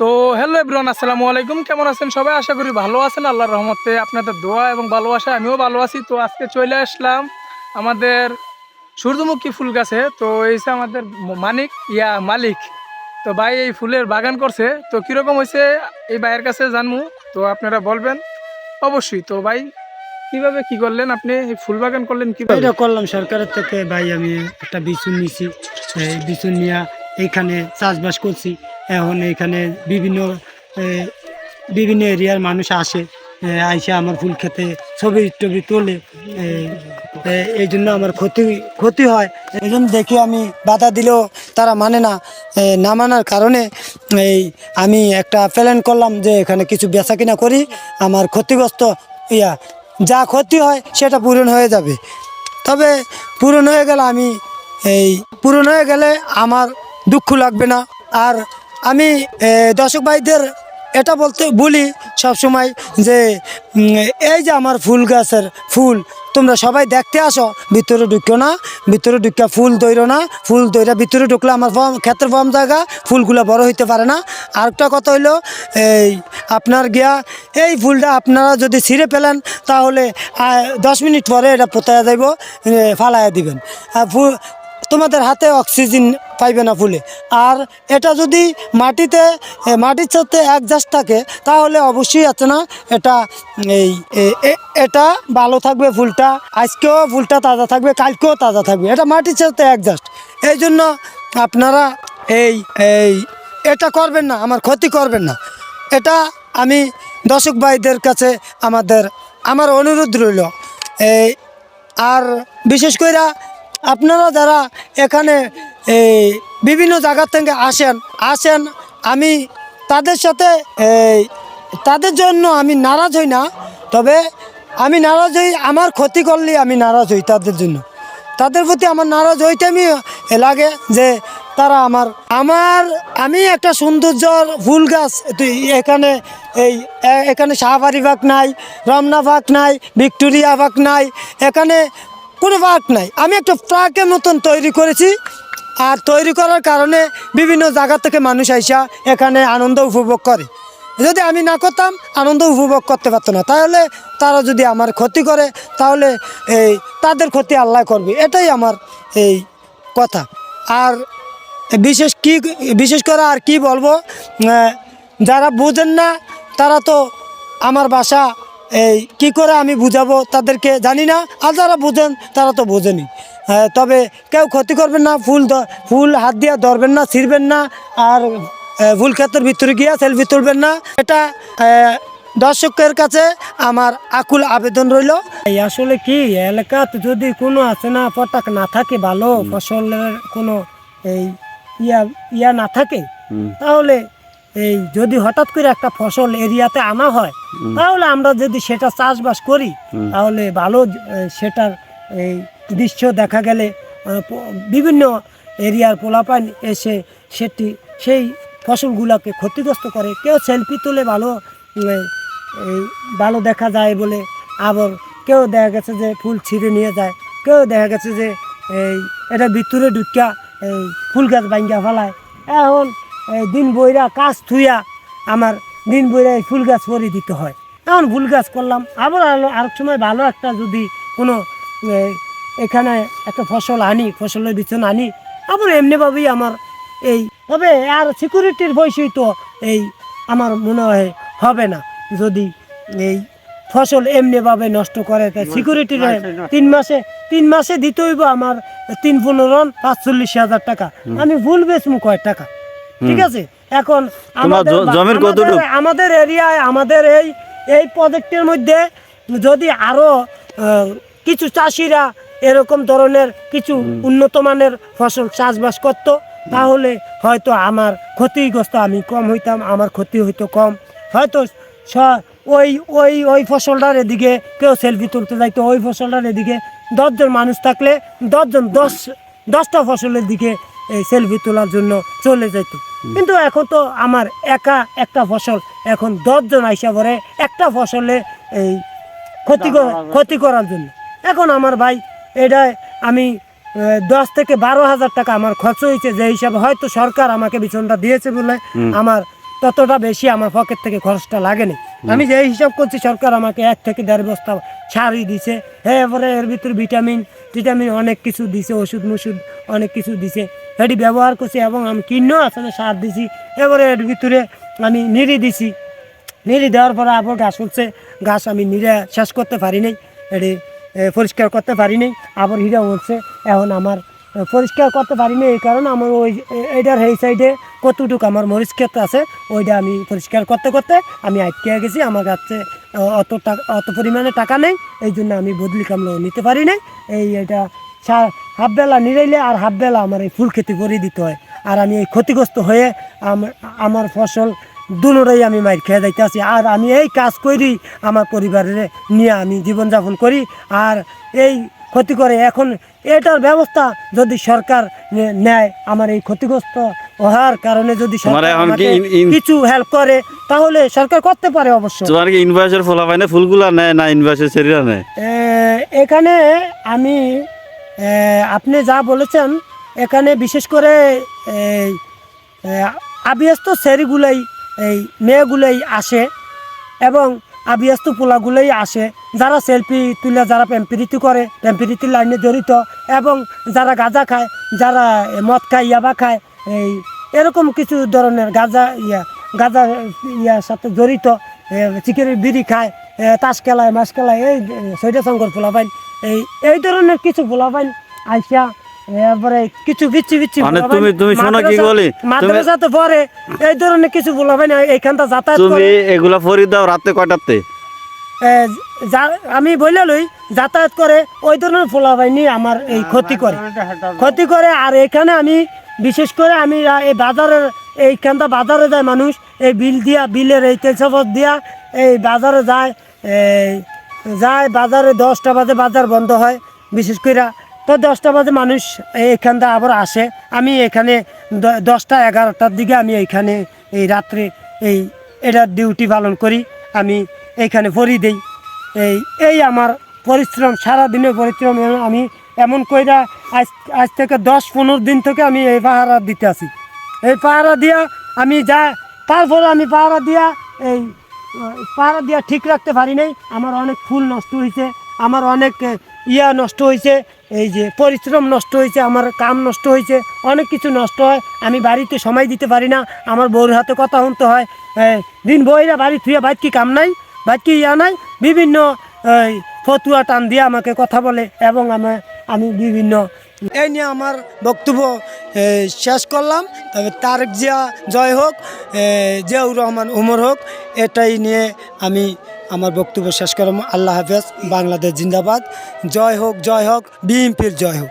তো hello everyone, আসসালামু আলাইকুম। কেমন আছেন সবাই? আশা করি ভালো আছেন। আল্লাহর রহমতে আপনাদের দোয়া এবং ভালোবাসায় আমিও ভালো আছি। তো আজকে চলে আসলাম আমাদের সূর্যমুখী ফুল গাছে। তো এই যে আমাদের মালিক। তো ভাই এই ফুলের বাগান করছে। তো কীরকম হয়েছে এই ভাইয়ের কাছে জানবো। তো আপনারা বলবেন অবশ্যই। তো ভাই কিভাবে কি করলেন, আপনি এই ফুল বাগান করলেন কিভাবে? এটা করলাম সরকারের থেকে ভাই। আমি একটা বিচুন নিছি, এই বিচুন নিয়ে এইখানে চাষবাস করছি। এখন এইখানে বিভিন্ন এ, বিভিন্ন এরিয়ার মানুষ আসে, আইসে আমার ফুল খেতে ছবি টবি তোলে। এ, এই জন্য আমার ক্ষতি ক্ষতি হয়। এই জন্য দেখি আমি বাধা দিলেও তারা মানে না। না মানার কারণে আমি একটা প্ল্যান করলাম যে এখানে কিছু বেচা কিনা করি। আমার ক্ষতিগ্রস্ত ইয়া যা ক্ষতি হয় সেটা পূরণ হয়ে যাবে। তবে পূরণ হয়ে গেলে পূরণ হয়ে গেলে আমার দুঃখ লাগবে না। আর আমি দর্শক ভাইদের এটা বলি সবসময় যে এই যে আমার ফুল গাছের ফুল তোমরা সবাই দেখতে আসো, ভিতরে ঢুকো না। ভিতরে ঢুকা ফুল দইরো না। ফুল দইরা ভিতরে ঢুকলে আমার ক্ষেত্রে ফর্ম জায়গা ফুলগুলো বড় হইতে পারে না। আরেকটা কথা হইলো, আপনার গিয়া এই ফুলটা আপনারা যদি ছিঁড়ে ফেলেন তাহলে 10 মিনিট পরে এটা পোতায়া যাইব, ফালাইয়া দিবেন। ফুল তোমাদের হাতে অক্সিজেন পাইবে না ফুলে। আর এটা যদি মাটির সাথে অ্যাডজাস্ট থাকে তাহলে অবশ্যই আছে না, এটা এটা ভালো থাকবে। ফুলটা আজকেও ফুলটা তাজা থাকবে, কালকেও তাজা থাকবে। এটা মাটির সাথে অ্যাডজাস্ট। এই জন্য আপনারা এই এই এটা করবেন না, আমার ক্ষতি করবেন না। এটা আমি দর্শক ভাইদের কাছে আমার অনুরোধ রইল। এই আর বিশেষ করে আপনারা যারা এখানে বিভিন্ন জায়গার থেকে আসেন, আমি তাদের সাথে তাদের জন্য আমি নারাজ হই না। তবে আমি নারাজ হই আমার ক্ষতি করলে, আমি নারাজ হই তাদের প্রতি আমার নারাজ হইতে আমি লাগে যে তারা আমি একটা সৌন্দর্যর ফুল গাছ এখানে এখানে শাহবাড়ি বাগ নাই, রমনা বাগ নাই, ভিক্টোরিয়া বাগ নাই, এখানে কোনো বাগ নাই। আমি একটা ট্রাকের মতন তৈরি করেছি। আর তৈরি করার কারণে বিভিন্ন জায়গা থেকে মানুষ আইসা এখানে আনন্দ উপভোগ করে। যদি আমি না করতাম আনন্দ উপভোগ করতে পারতো না। তাহলে তারা যদি আমার ক্ষতি করে তাহলে তাদের ক্ষতি আল্লাহ করবে, এটাই আমার এই কথা। আর বিশেষ করে আর কি বলবো, যারা বুঝেন না তারা তো আমার বাসা কি করে আমি বুঝাবো তাদেরকে জানি না। আর যারা বুঝেন তারা তো বোঝেনি। তবে কেউ ক্ষতি করবেন না, ফুল হাত দিয়ে ধরবেন না, ছিঁড়বেন না। আর ফুল ক্ষেতের ভিতরে গিয়া সেলফি তুলবেন না। এটা দর্শকের কাছে আমার আকুল আবেদন রইল। আসলে কি এলাকাতে যদি কোনো আছে না পটাক না থাকে, ভালো ফসলের কোনো এই ইয়া না থাকে, তাহলে যদি হঠাৎ করে একটা ফসল এরিয়াতে আনা হয় তাহলে আমরা যদি সেটা চাষবাস করি তাহলে ভালো সেটার দৃশ্য দেখা গেলে বিভিন্ন এরিয়ার পোলাপান এসে সেই ফসলগুলোকে ক্ষতিগ্রস্ত করে। কেউ সেলফি তুলে ভালো দেখা যায় বলে, আবার কেউ দেখা গেছে যে ফুল ছিঁড়ে নিয়ে যায়, কেউ দেখা গেছে যে এটা ভিতরে ঢুকিয়া ফুল গাছ ভাঙ্গা ফেলায়। এখন দিন বইরা কাজ থুইয়া আমার দিন বইরা ফুল গাছ পরে দিতে হয়। এখন ফুল গাছ করলাম, আবার আরেক সময় ভালো একটা যদি কোনো এখানে একটা ফসলের বিছন আনি, আবার এমনিভাবেই আমার তবে আর সিকিউরিটির বয়সই তো আমার মনে হয় হবে না। যদি ফসল এমনিভাবে নষ্ট করে সিকিউরিটির 3 মাসে দিতে হইব আমার 3-15 45,000 টাকা। আমি ফুল বেচমু কয় টাকা? ঠিক আছে। এখন আমাদের এরিয়ায় আমাদের এই প্রজেক্টের মধ্যে যদি আরো কিছু চাষিরা এরকম ধরনের কিছু উন্নত মানের ফসল চাষবাস করত তাহলে হয়তো আমার ক্ষতিগ্রস্ত আমি কম হইতাম, আমার ক্ষতি হইতো কম। হয়তো ওই ফসলটার এদিকে কেউ সেলফি তুলতে যাইতো, ওই ফসলটার এদিকে 10 জন মানুষ থাকলে 10টা ফসলের দিকে সেলফি তোলার জন্য চলে যেত। কিন্তু এখন তো আমার একটা ফসল, এখন 10 জন আইসা পরে একটা ফসলে ক্ষতি করার জন্য। এখন আমার ভাই এটা আমি 10 থেকে 12 হাজার টাকা আমার খরচ হয়েছে। যে হিসাবে হয়তো সরকার আমাকে বিছনটা দিয়েছে বলে আমার ততটা বেশি আমার পকেট থেকে খরচটা লাগেনি। আমি যে হিসাব করছি সরকার আমাকে 1 থেকে 1.5 বস্তা সারই দিছে, এরপরে এর ভিতরে ভিটামিন অনেক কিছু দিছে, ওষুধ অনেক কিছু দিছে, এটি ব্যবহার করছি এবং আমি কিনেও আসলে সার দিছি। এবারে এর ভিতরে আমি নিড়ি দিছি, নিড়ি দেওয়ার পরে আবার ঘাস উঠছে, ঘাস আমি নিড়ে শেষ করতে পারি নাই, এটি পরিষ্কার করতে পারি নাই, আবার হিরা উঠছে। এখন আমার পরিষ্কার করতে পারি না, এই কারণে আমার ওই এইটার এই সাইডে কতটুকু আমার মরিচ ক্ষেত আছে, ওইটা আমি পরিষ্কার করতে করতে আমি আটকে গেছি। আমার কাছে অত পরিমাণে টাকা নেই, এই জন্য আমি বদলি কামলাও নিতে পারি নাই। এটা হাফ বেলা নিরাইলে আর হাফ বেলা আমার এই ফুল খেতে করে দিতে হয়, আর আমি এই ক্ষতিগ্রস্ত হয়ে আমার ফসল দুটোটাই আমি মাইর খেয়ে যাইতে আছি। আর আমি এই কাজ করি আমার পরিবারের নিয়ে আমি জীবনযাপন করি, আর এই ক্ষতি করে। এখন এটার ব্যবস্থা যদি সরকার নেয়, আমার এই ক্ষতিগ্রস্ত হওয়ার কারণে যদি সরকার আমাকে কিছু হেল্প করে, তাহলে সরকার করতে পারে। অবশ্য তোমার কি ইনভয়েসের ফলা পায় না, ফুলগুলা নেয় না ইনভয়েসের সেরিরা নেয়? এখানে আমি আপনি যা বলেছেন, এখানে বিশেষ করে আবিয়াস্ত সেরিগুলাই, এই মেয়েগুলোই আসে এবং আবিয়াস্ত পোলাগুলোই আসে, যারা সেলফি তুলে, যারা প্যাম্পিরিতি করে, প্যাম্পিরিতির লাইনে জড়িত, এবং যারা গাঁজা খায়, যারা মদ খায়, ইয়াবা খায়, এরকম কিছু ধরনের গাঁজা ইয়ার সাথে জড়িত, চিকেনের বিড়ি খায়, তাস খেলায়, মাছ খেলায়, এই সৈটা শঙ্কর পোলাপাইন, এই ধরনের কিছু পোলাপাইন আইসা, এরপরে কিছু বিচ্ছি মাদ্রাসাতে পড়ে, এই ধরনের কিছু পোলাপাইন এইখানটা যাতায়াত করে। এগুলা ফরি দাও রাতে কয়টাতে? আমি বলে লই, যাতায়াত করে ওই ধরনের পোলাপাইনি আমার এই ক্ষতি করে। আর এখানে আমি বিশেষ করে আমি এই বাজারের, এইখানটা বাজারে যায় মানুষ, এই বিলের এই তেল সফর দিয়া এই বাজারে যায়, বাজারে 10টা বাজে বাজার বন্ধ হয় বিশেষ করে, তো 10টা বাজে মানুষ এইখানটা আবার আসে। আমি এখানে 10টা 11টার দিকে আমি এইখানে এই রাত্রে এটার ডিউটি পালন করি, আমি এইখানে ভরি দেই। এই আমার পরিশ্রম, সারাদিনের পরিশ্রম। আমি এমন কইরা আজ থেকে 10-15 দিন থেকে আমি এই পাহারা দিতে আছি। এই পাহারা দিয়া আমি তারপরে আমি পাহারা দিয়া ঠিক রাখতে পারি নাই। আমার অনেক ফুল নষ্ট হয়েছে, আমার অনেক নষ্ট হয়েছে, এই যে পরিশ্রম নষ্ট হয়েছে, আমার কাম নষ্ট হয়েছে, অনেক কিছু নষ্ট হয়। আমি বাড়িতে সময় দিতে পারি না, আমার বউর হাতে কথা শুনতে হয়। দিন বইরা বাড়ি থুয়ে বাইর কি কাম নাই, বাইর কি নাই, বিভিন্ন ফতুয়া টান দিয়ে আমাকে কথা বলে, এবং আমি বিভিন্ন এই নিয়ে আমার বক্তব্য শেষ করলাম। তবে তারেক জিয়া জয় হোক, জিয়াউর রহমান ওমর হোক, এটাই নিয়ে আমি আমার বক্তব্য শেষ করলাম। আল্লাহ হাফেজ, বাংলাদেশ জিন্দাবাদ, জয় হোক, বিএনপির জয় হোক।